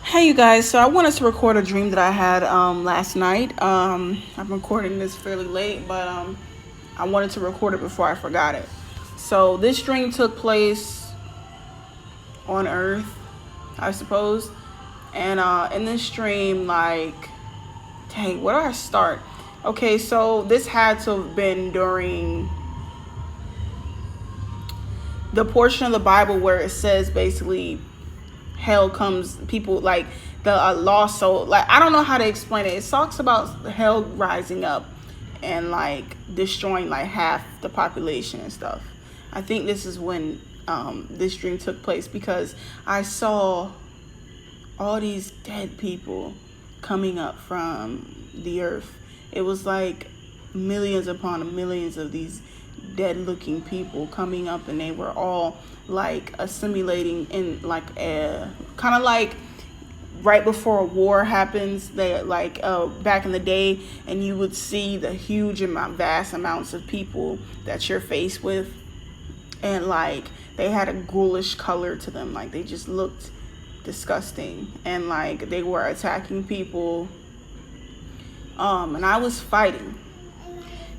Hey you guys, so I wanted to record a dream that I had last night. I'm recording this fairly late, but I wanted to record it before I forgot it. So this dream took place on Earth, I suppose. And in this dream, like, dang, where do I start? Okay, so this had to have been during the portion of the Bible where it says basically hell comes, people like the lost soul, like I don't know how to explain it. It talks about hell rising up and like destroying like half the population and stuff. I think this is when this dream took place because I saw all these dead people coming up from the earth. It was like millions upon millions of these dead looking people coming up, and they were all like assimilating in like a kind of like right before a war happens, they like back in the day, and you would see the vast amounts of people that you're faced with, and like they had a ghoulish color to them, like they just looked disgusting, and like they were attacking people, and I was fighting,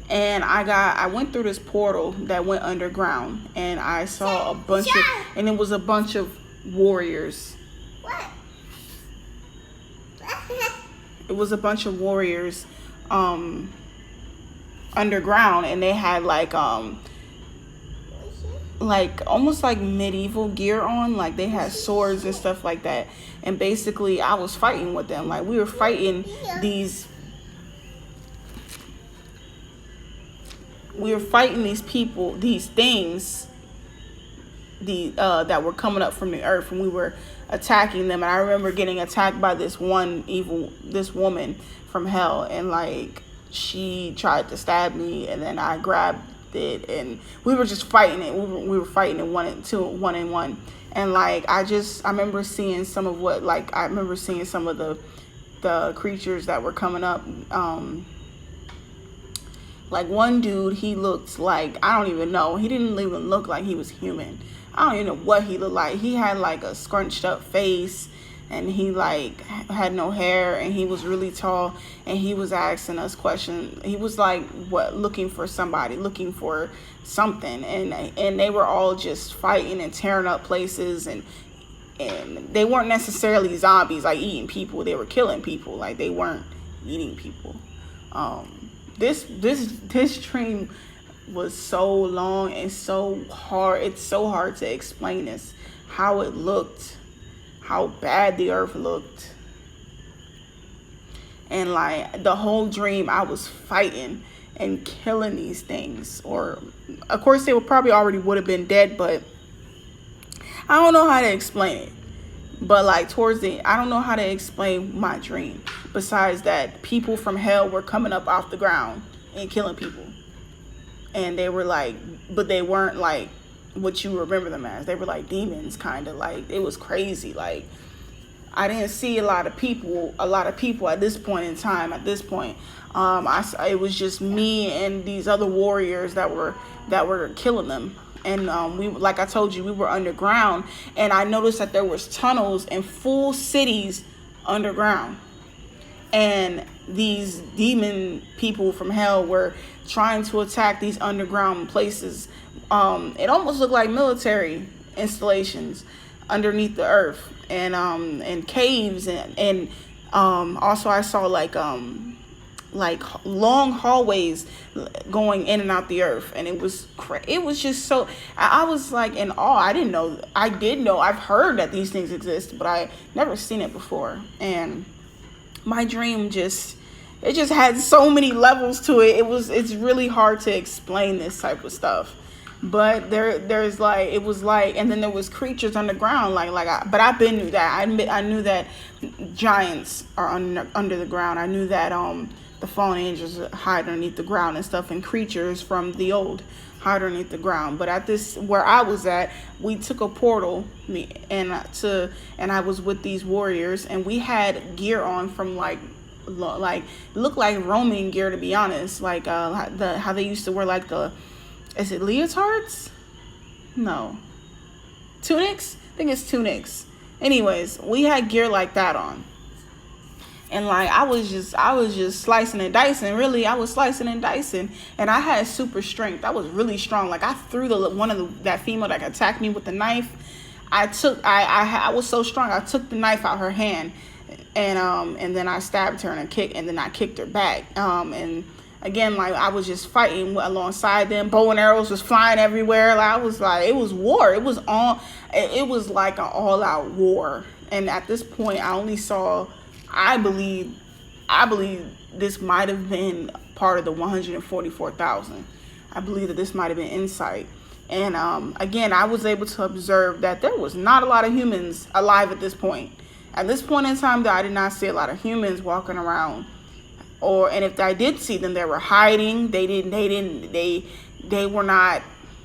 and I went through this portal that went underground, and I saw and it was a bunch of warriors. It was a bunch of warriors underground, and they had like almost like medieval gear on, like they had swords and stuff like that, and basically I was fighting with them, like we were fighting these people, these things, that were coming up from the earth, and we were attacking them. And I remember getting attacked by this woman from hell, and like she tried to stab me, and then I grabbed it, and we were just fighting it. We were fighting it one and one. And like I remember seeing some of the creatures that were coming up. Like one dude, he looked like, I don't even know. He didn't even look like he was human. I don't even know what he looked like. He had like a scrunched up face, and he like had no hair, and he was really tall, and he was asking us questions. He was like looking for somebody, looking for something, and they were all just fighting and tearing up places, and they weren't necessarily zombies like eating people. They were killing people, like they weren't eating people. This dream was so long and so hard. It's so hard to explain this, how it looked, how bad the earth looked. And like the whole dream I was fighting and killing these things, or of course they would have been dead, but I don't know how to explain it. But like I don't know how to explain my dream besides that people from hell were coming up off the ground and killing people. And they were like, but they weren't like what you remember them as. They were like demons, kind of. Like it was crazy. Like I didn't see a lot of people at this point in time. At this point, it was just me and these other warriors that were killing them. And like I told you, we were underground, and I noticed that there was tunnels and full cities underground, and these demon people from hell were trying to attack these underground places. It almost looked like military installations underneath the earth, and caves, and also I saw like long hallways going in and out the earth, and it was just so, I was like in awe. I did know I've heard that these things exist, but I never seen it before. And my dream it just had so many levels to it. It's really hard to explain this type of stuff. But there's like, it was like, and then there was creatures underground, but I been knew that. I knew that giants are under the ground. I knew that the fallen angels hide underneath the ground and stuff, and creatures from the old hide underneath the ground. But at this, where I was at, we took a portal, and I was with these warriors, and we had gear on from like looked like Roman gear, to be honest. Like how they used to wear like is it leotards? No, tunics. I think it's tunics. Anyways, we had gear like that on. And like I was just slicing and dicing. Really, I was slicing and dicing, and I had super strength. I was really strong. Like I threw that female that attacked me with the knife. I was so strong. I took the knife out her hand, and then I stabbed her and then I kicked her back. And again, like I was just fighting alongside them. Bow and arrows was flying everywhere. Like I was like, it was war. It was like an all-out war. And at this point, I only saw. I believe this might have been part of the 144,000. I believe that this might have been insight. And again, I was able to observe that there was not a lot of humans alive at this point. At this point in time, though, I did not see a lot of humans walking around. And if I did see them, they were hiding. They were not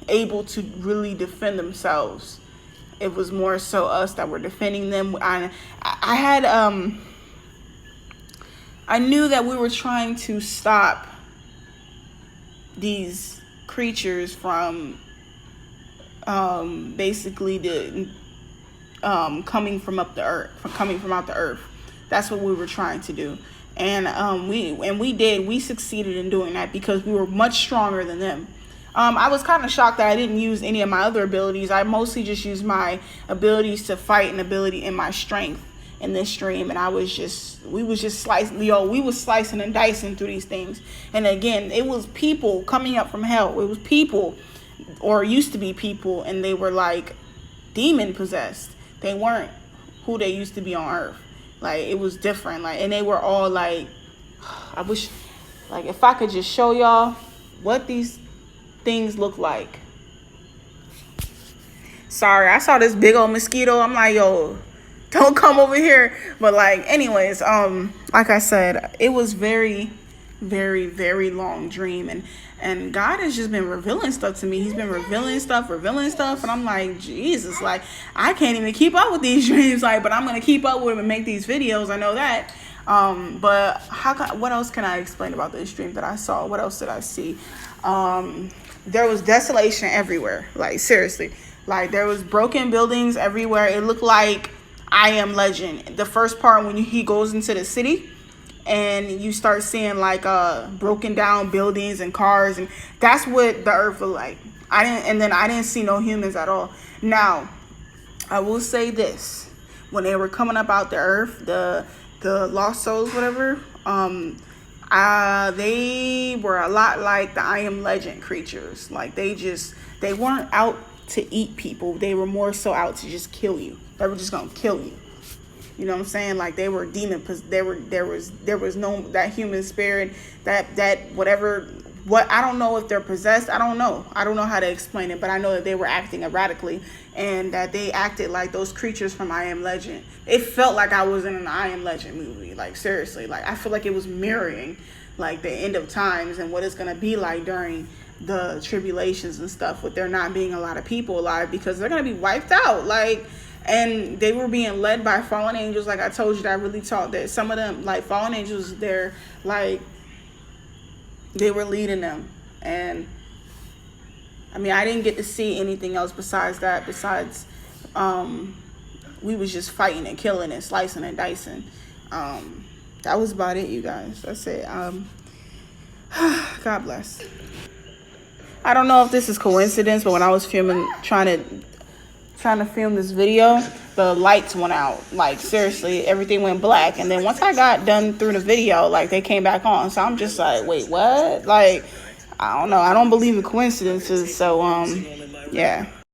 able to really defend themselves. It was more so us that were defending them. I knew that we were trying to stop these creatures from basically coming from out the earth. That's what we were trying to do. And we succeeded in doing that because we were much stronger than them. I was kind of shocked that I didn't use any of my other abilities. I mostly just used my abilities to fight and ability in my strength in this stream, and we was slicing and dicing through these things. And again, it was people coming up from hell. It was people, or used to be people, and they were like demon possessed. They weren't who they used to be on earth. Like it was different. Like, and they were all like, I wish, like if I could just show y'all what these things look like. Sorry, I saw this big old mosquito. I'm like, yo, don't come over here. But like, anyways, like I said, it was very, very, very long dream, and God has just been revealing stuff to me. He's been revealing stuff, and I'm like, Jesus, like I can't even keep up with these dreams, like, but I'm gonna keep up with them and make these videos. I know that. But what else can I explain about this dream that I saw? What else did I see? There was desolation everywhere. Like seriously, like there was broken buildings everywhere. It looked like I Am Legend. The first part when he goes into the city and you start seeing like broken down buildings and cars, and that's what the earth looked like. I didn't see no humans at all. Now, I will say this: when they were coming up out the earth, the lost souls, whatever, they were a lot like the I Am Legend creatures. Like they weren't out to eat people. They were more so out to just kill you. They were just gonna kill you. You know what I'm saying? Like they were demon. There was no that human spirit. That whatever. What I don't know if they're possessed. I don't know how to explain it. But I know that they were acting erratically, and that they acted like those creatures from I Am Legend. It felt like I was in an I Am Legend movie. Like seriously. Like I feel like it was mirroring like the end of times and what it's gonna be like during the tribulations and stuff, with there not being a lot of people alive because they're gonna be wiped out. Like. And they were being led by fallen angels. Like I told you, that I really taught that some of them, like fallen angels, they're like, they were leading them. And I mean, I didn't get to see anything else besides that. Besides, we was just fighting and killing and slicing and dicing. That was about it, you guys. That's it. God bless. I don't know if this is coincidence, but when I was trying to film this video, the lights went out. Like seriously, everything went black, and then once I got done through the video, like they came back on. So I'm just like, wait, what? Like I don't know, I don't believe in coincidences. So yeah.